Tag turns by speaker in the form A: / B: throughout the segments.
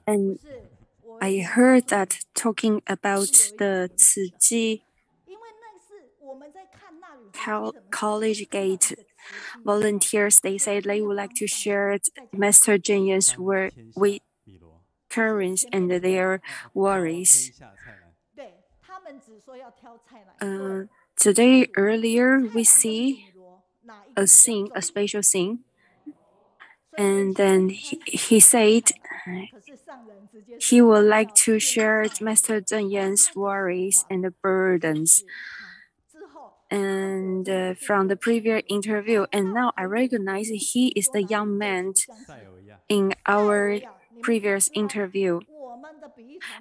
A: And I heard that talking about the 慈济 college gate volunteers, they said they would like to share Master Zhenyan's with currents and their worries. Today earlier we see a special scene, and then he said he would like to share Master Zhenyan's worries and burdens. And from the previous interview, and now I recognize he is the young man in our previous interview.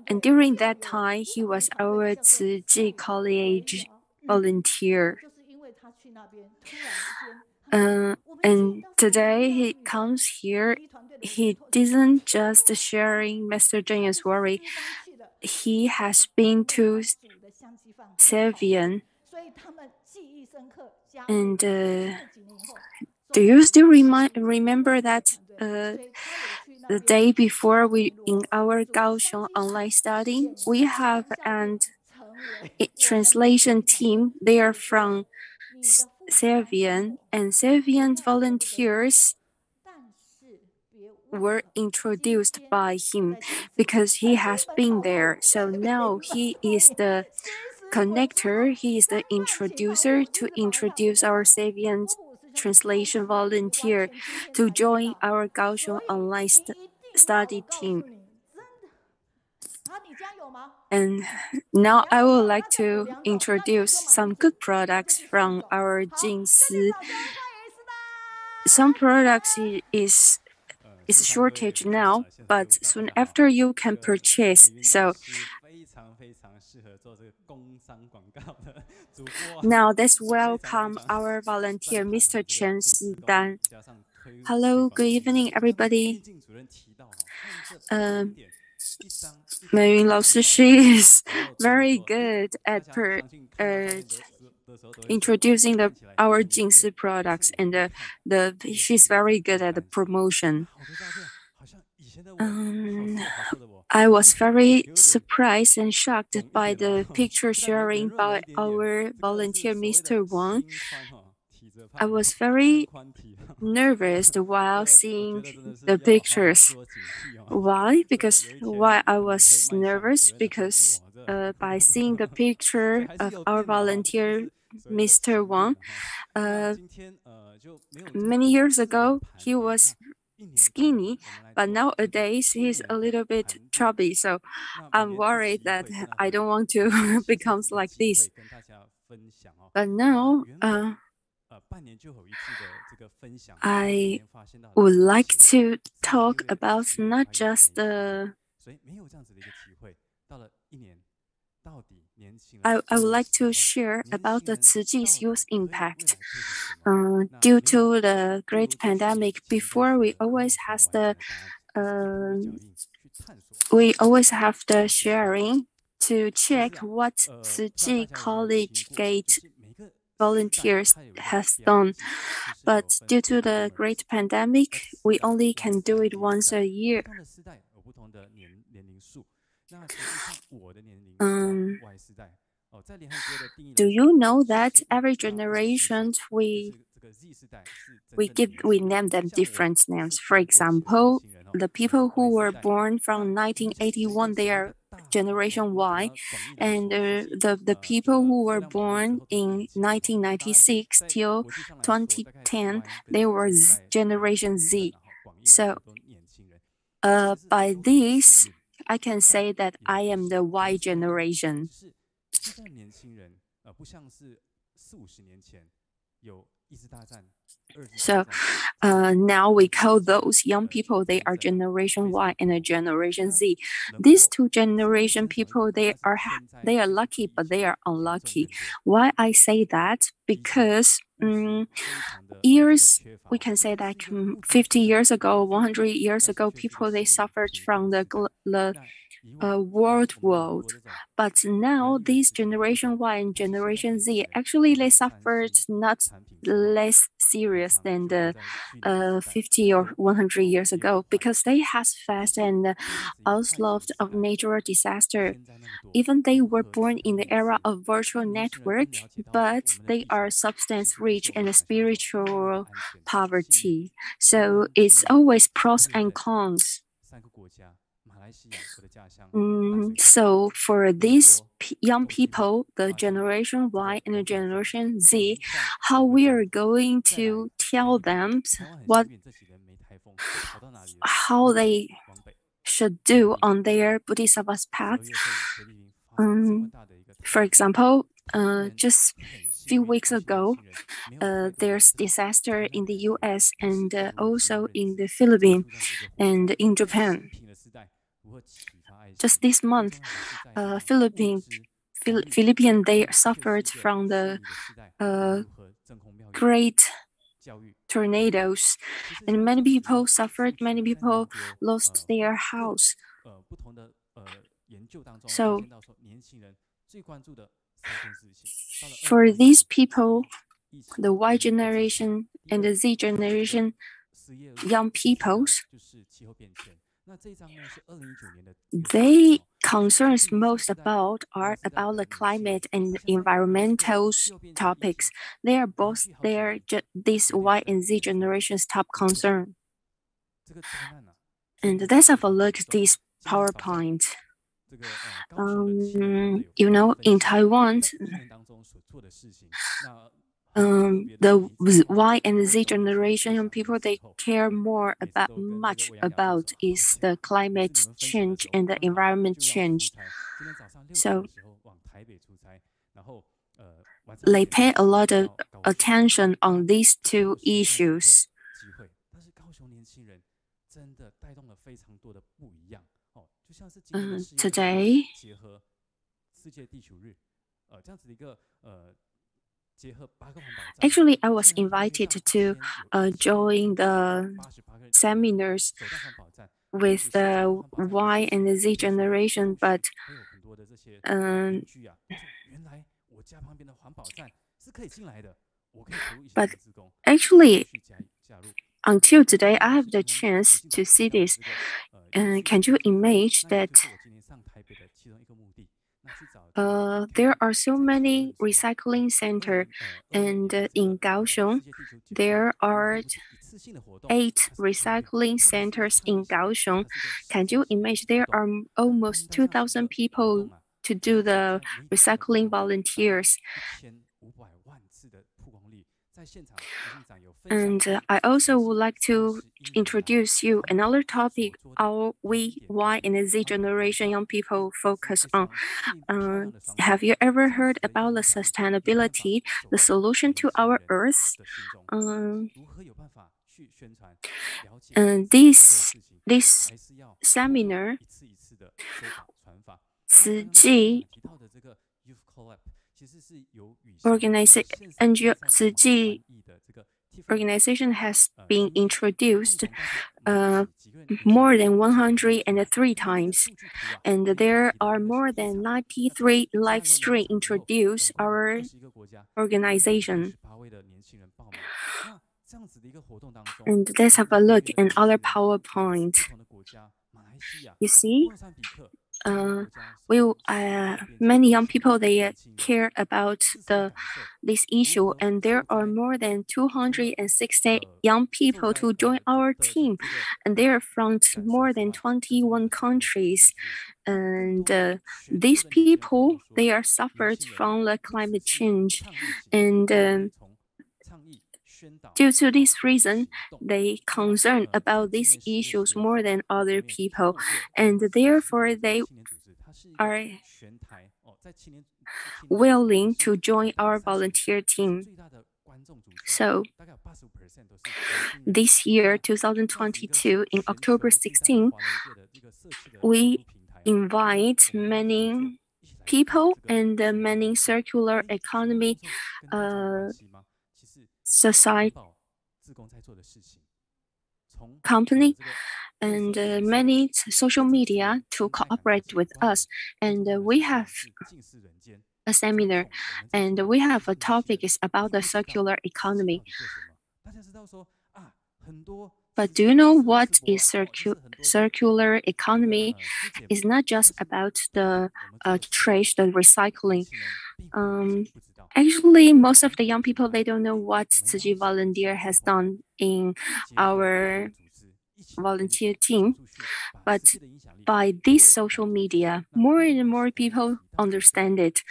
A: And during that time, he was our Tzu Chi College volunteer. And today he comes here. He didn't just sharing Master Zhenyan's worry. He has been to Sidan. And do you still remember that the day before we in our Kaohsiung online study, we have a translation team. They are from Sidan, and Sidan volunteers were introduced by him because he has been there. So now he is the connector, he is the introducer to introduce our Sidan translation volunteer to join our Kaohsiung online study team. And now I would like to introduce some good products from our Jing. Some products is shortage now, but soon after you can purchase. So now let's welcome our volunteer, Mr. Chen Sidan. Hello, good evening, everybody. She is very good at introducing our Jing products, and she's very good at the promotion. I was very surprised and shocked by the picture sharing by our volunteer, Mr. Wang. I was very nervous while seeing the pictures. Why? Why I was nervous? Because by seeing the picture of our volunteer, Mr. Wang, many years ago, he was skinny, but nowadays he's a little bit chubby. So I'm worried that I don't want to become like this. But now, I would like to talk about not just the. I would like to share about the Tzu Chi's youth impact. Due to the great pandemic, before we always have the sharing to check what Tzu Chi College Gate volunteers have done. But due to the great pandemic, we only can do it once a year. Do you know that every generation we name them different names? For example, the people who were born from 1981, they are Generation Y, and the people who were born in 1996 till 2010, they were Generation Z. So, by this, I can say that I am the Y generation. So now we call those young people, they are Generation Y and a Generation Z. These two generation people, they are lucky, but they are unlucky. Why I say that? Because we can say that 50 years ago, 100 years ago, people, they suffered from the world. But now this Generation Y and Generation Z actually they suffered not less serious than the 50 or 100 years ago because they has faced and onslaught of natural disaster. Even they were born in the era of virtual network, but they are substance rich and spiritual poverty. So it's always pros and cons. So for these young people, the Generation Y and the Generation Z, how we are going to tell them how they should do on their Bodhisattva's path. For example, just few weeks ago, there's disaster in the U.S. and also in the Philippines and in Japan. Just this month, Philippine they suffered from the great tornadoes, and many people suffered. Many people lost their house. So, for these people, the Y generation and the Z generation young peoples, they concerns most about are about the climate and environmental topics. They are both this Y and Z generation's top concern. And let's have a look at this PowerPoint. In Taiwan, the Y and Z generation young people they care much about is the climate change and the environment change. So they pay a lot of attention on these two issues. Today, actually, I was invited to join the seminars with the Y and the Z generation, but actually, until today, I have the chance to see this. Can you imagine that there are so many recycling centers, and in Kaohsiung, there are 8 recycling centers in Kaohsiung. Can you imagine there are almost 2,000 people to do the recycling volunteers? And I also would like to introduce you another topic our Y and Z generation young people focus on. Have you ever heard about the sustainability, the solution to our Earth? And this seminar, 慈济 organization has been introduced more than 103 times, and there are more than 93 live streams introduced our organization. And let's have a look at other PowerPoint. You see, many young people they care about this issue, and there are more than 260 young people to join our team, and they are from more than 21 countries. And these people they are suffered from the climate change, and due to this reason, they concern about these issues more than other people, and therefore they are willing to join our volunteer team. So this year, 2022, in October 16, we invite many people and many circular economy society company and many social media to cooperate with us. And we have a seminar, and we have a topic is about the circular economy. But do you know what is circular economy? It's not just about the trash, the recycling. Um, Actually, most of the young people they don't know what Tzu volunteer has done in our volunteer team. But by this social media, more and more people understand it.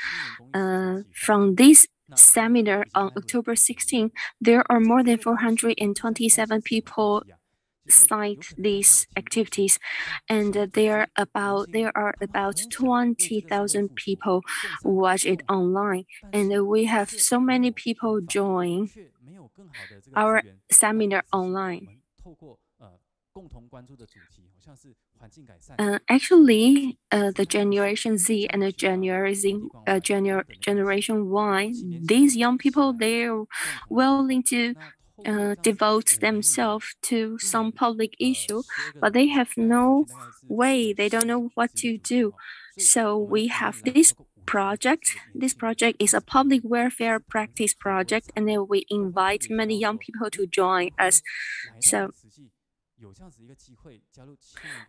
A: From this seminar on October 16, there are more than 427 people cite these activities, and there are about 20,000 people watch it online, and we have so many people join our seminar online. Actually, the Generation Z and the Generation Y, these young people, they're willing to devote themselves to some public issue, but they have no way, they don't know what to do. So we have this project. This project is a public welfare practice project, and then we invite many young people to join us. So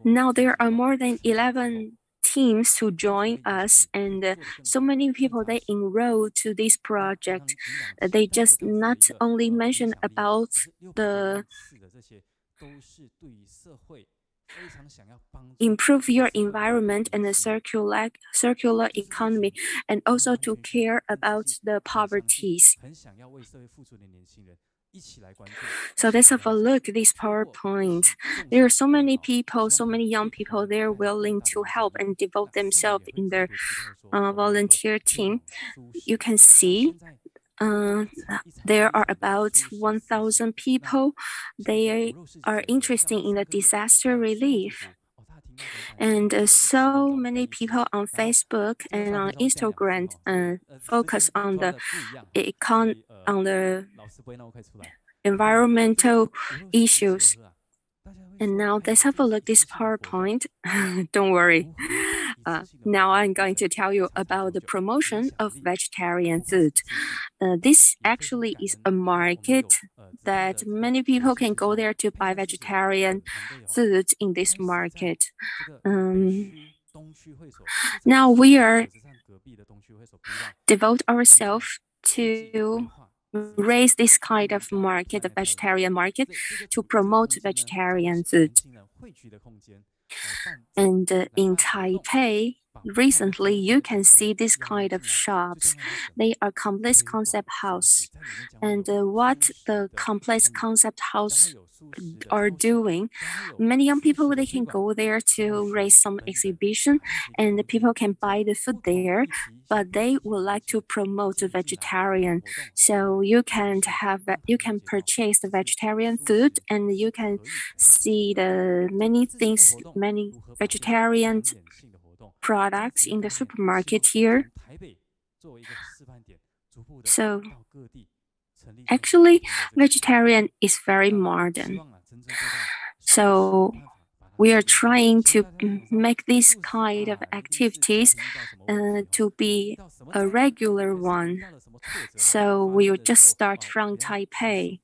A: now there are more than 11 teams to join us, and so many people they enroll to this project. They just not only mention about the improve your environment and the circular economy, and also to care about the poverties. So let's have a look at this PowerPoint. There are so many people, so many young people, they're willing to help and devote themselves in their volunteer team. You can see there are about 1,000 people. They are interested in the disaster relief. And so many people on Facebook and on Instagram focus on the environmental issues. And now let's have a look at this PowerPoint. Don't worry. Now I'm going to tell you about the promotion of vegetarian food. This actually is a market that many people can go there to buy vegetarian food in this market. Now we are devote ourselves to raise this kind of market, the vegetarian market, to promote vegetarian food. And in Taipei, recently you can see this kind of shops. They are complex concept house. And what the complex concept house are doing, many young people they can go there to raise some exhibition, and the people can buy the food there, but they would like to promote the vegetarian. So you can purchase the vegetarian food, and you can see the many things, many vegetarian products in the supermarket here. So actually, vegetarian is very modern. So we are trying to make this kind of activities to be a regular one. So we will just start from Taipei.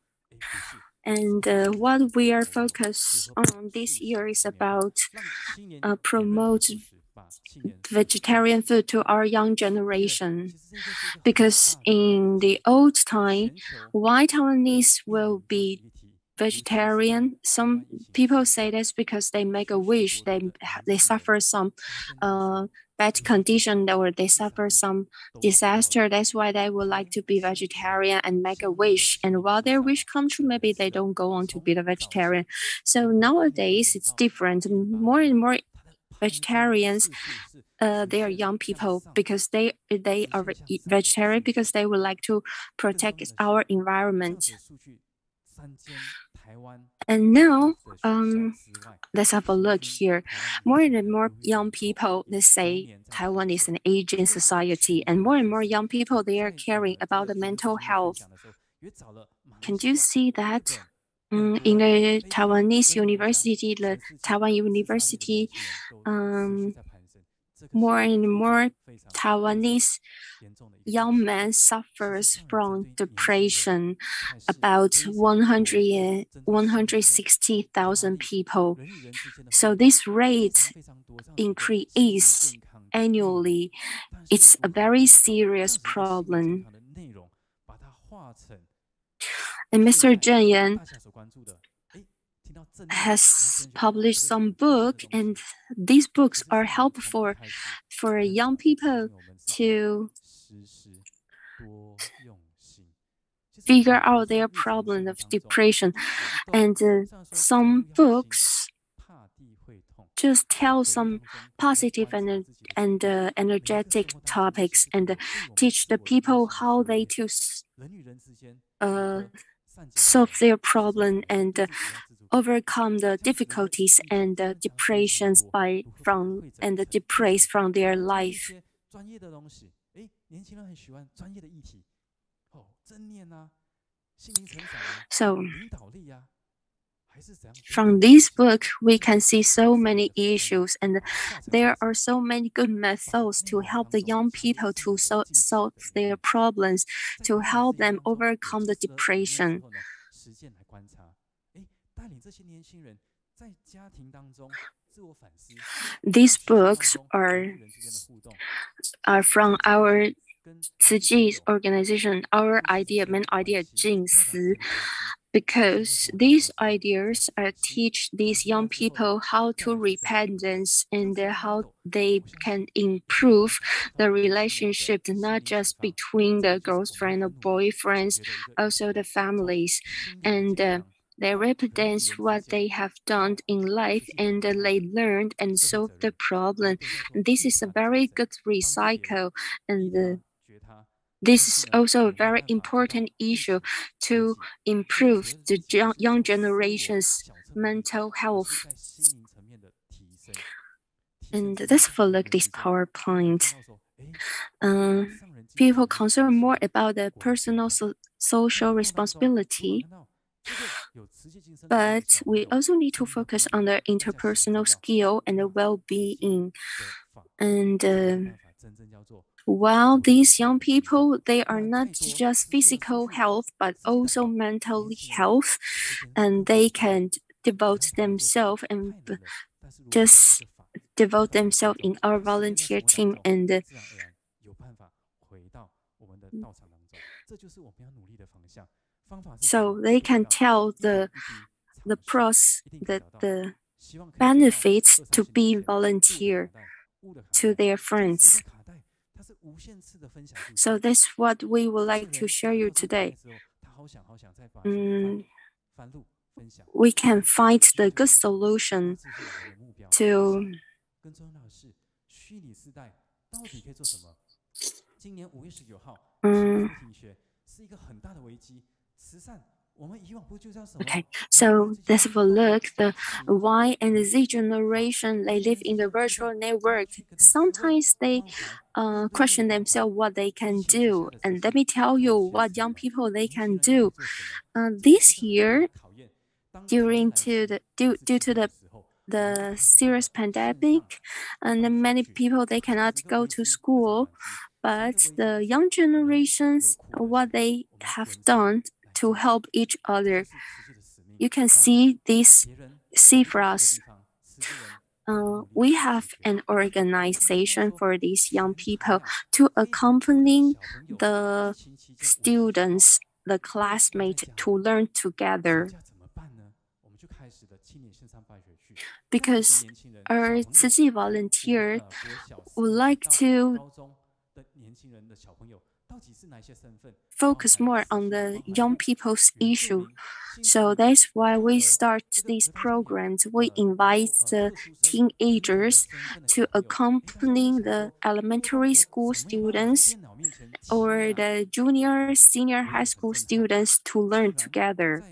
A: And what we are focused on this year is about promote vegetarian food to our young generation. Because in the old time, why Taiwanese will be vegetarian? Some people say that's because they make a wish, they suffer some bad condition, or they suffer some disaster. That's why they would like to be vegetarian and make a wish. And while their wish comes true, maybe they don't go on to be the vegetarian. So nowadays it's different. More and more vegetarians, they are young people because they are vegetarian because they would like to protect our environment. And now, let's have a look here. More and more young people, they say Taiwan is an aging society, and more young people, they are caring about the mental health. Can you see that? in the Taiwanese university, the Taiwan University, um, more and more Taiwanese young men suffers from depression. About 160,000 people. So this rate increase annually. It's a very serious problem. And Mr. Zheng Yan has published some book, and these books are helpful for young people to figure out their problem of depression. And some books just tell some positive and energetic topics and teach the people how they to solve their problem and overcome the difficulties and depressions and depressed from their life. So from this book, we can see so many issues, and there are so many good methods to help the young people to solve their problems, to help them overcome the depression. These books are from our Tzu organization, our main idea, Jing, because these ideas teach these young people how to repentance and how they can improve the relationship, not just between the girlfriend or boyfriends, also the families. And they represent what they have done in life and they learned and solved the problem. This is a very good recycle, and this is also a very important issue to improve the young generation's mental health. And let's follow this PowerPoint. People concern more about the personal social responsibility, but we also need to focus on the interpersonal skill and the well-being. And while these young people, they are not just physical health, but also mental health, and they can devote themselves and just devote themselves in our volunteer team and so they can tell the benefits to be volunteer to their friends. So that's what we would like to share you today. We can find the good solution to Okay, so let's have a look. The Y and Z generation, they live in the virtual network. Sometimes they question themselves what they can do. And let me tell you what young people they can do. This year, due to the serious pandemic, and many people they cannot go to school, but the young generations, what they have done to help each other. You can see this cifras. We have an organization for these young people to accompany the students, the classmates to learn together. Because our Tzu volunteer would like to focus more on the young people's issue. So that's why we start these programs. We invite the teenagers to accompany the elementary school students or the junior, senior high school students to learn together.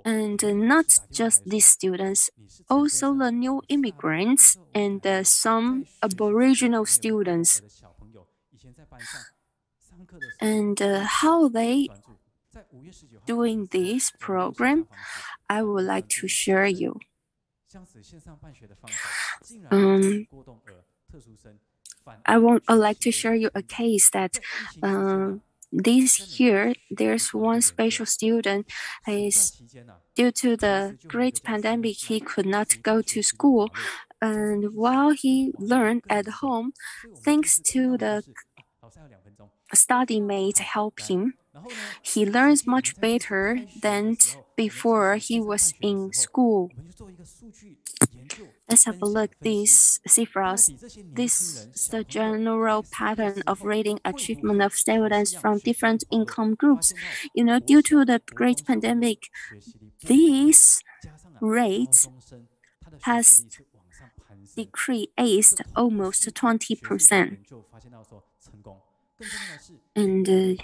A: And not just these students, also the new immigrants and some Aboriginal students. And how they doing this program, I would like to share you. Um, I'd like to share you a case that this year there's one special student is due to the great pandemic he could not go to school, and while he learned at home, thanks to the study mate help him, he learns much better than before he was in school. Let's have a look. See for us. This is the general pattern of rating achievement of students from different income groups. Due to the great pandemic, these rates has decreased almost 20%. And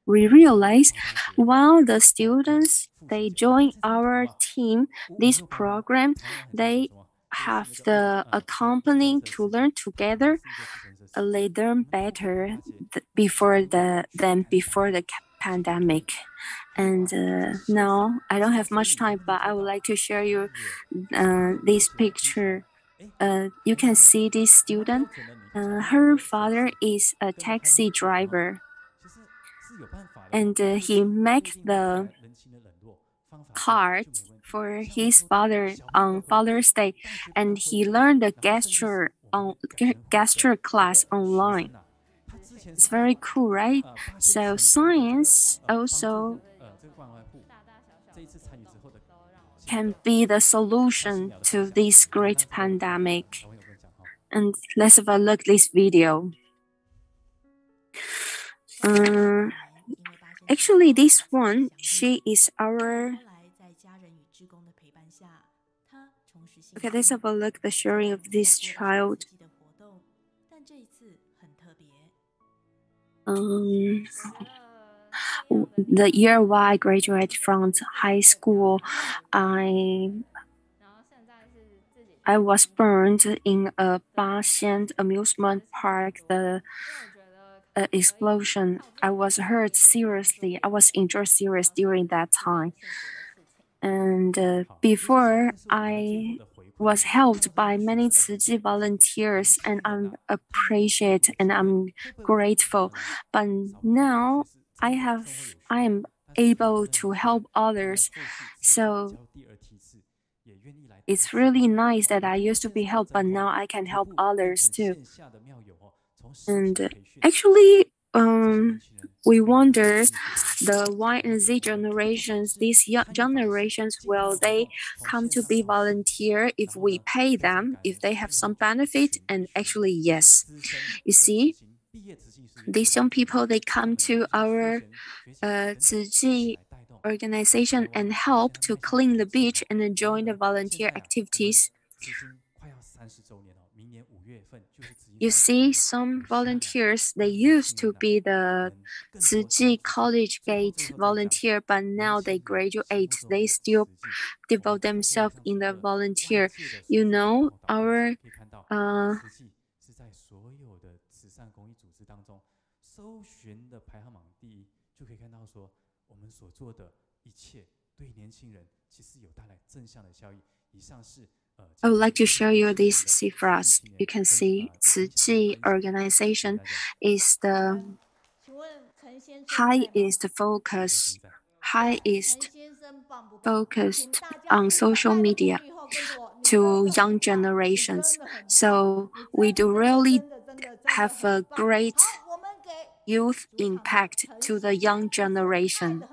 A: we realize while the students they join our team, this program, they have the accompanying to learn together. They learn better than before the pandemic. And now I don't have much time, but I would like to share you this picture. You can see this student. Her father is a taxi driver, and he make the card for his father on Father's Day, and he learned the gesture class online. It's very cool, right? So science also can be the solution to this great pandemic. And let's have a look at this video. Actually, this one, she is our. Okay, let's have a look at the sharing of this child. The year where I graduated from high school, I was burned in a Baxian amusement park. The explosion. I was hurt seriously. I was injured seriously during that time. And before I was helped by many Tzu Chi volunteers, and I'm appreciated and I'm grateful. But now I am able to help others. So it's really nice that I used to be helped, but now I can help others too. And actually, we wonder the Y and Z generations, these young generations, will they come to be volunteer if we pay them, if they have some benefit? And actually, yes. You see, these young people, they come to our Tzu Chi organization and help to clean the beach and join the volunteer activities. You see, some volunteers, they used to be the Tzu Chi College Gate volunteer, but now they graduate. They still devote themselves in the volunteer. Our I would like to show you this cifras. You can see Tzu Chi organization is the highest focused on social media to young generations. So we do really have a great youth impact to the young generation.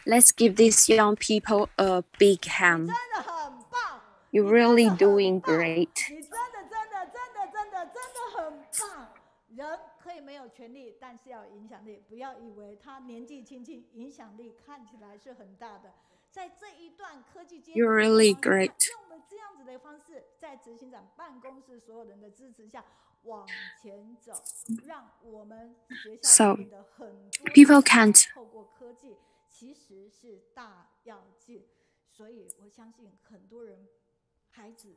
A: Let's give these young people a big hand. You're really doing great.
B: 人可以没有权利，但是要有影响力。不要以为他年纪轻轻，影响力看起来是很大的。在这一段科技接
A: You're really great.
B: 用了这样子的方式，在执行长办公室所有人的支持下往前走，让我们学校里面的很多
A: people can't
B: 透过科技，其实是大要进。所以我相信很多人孩子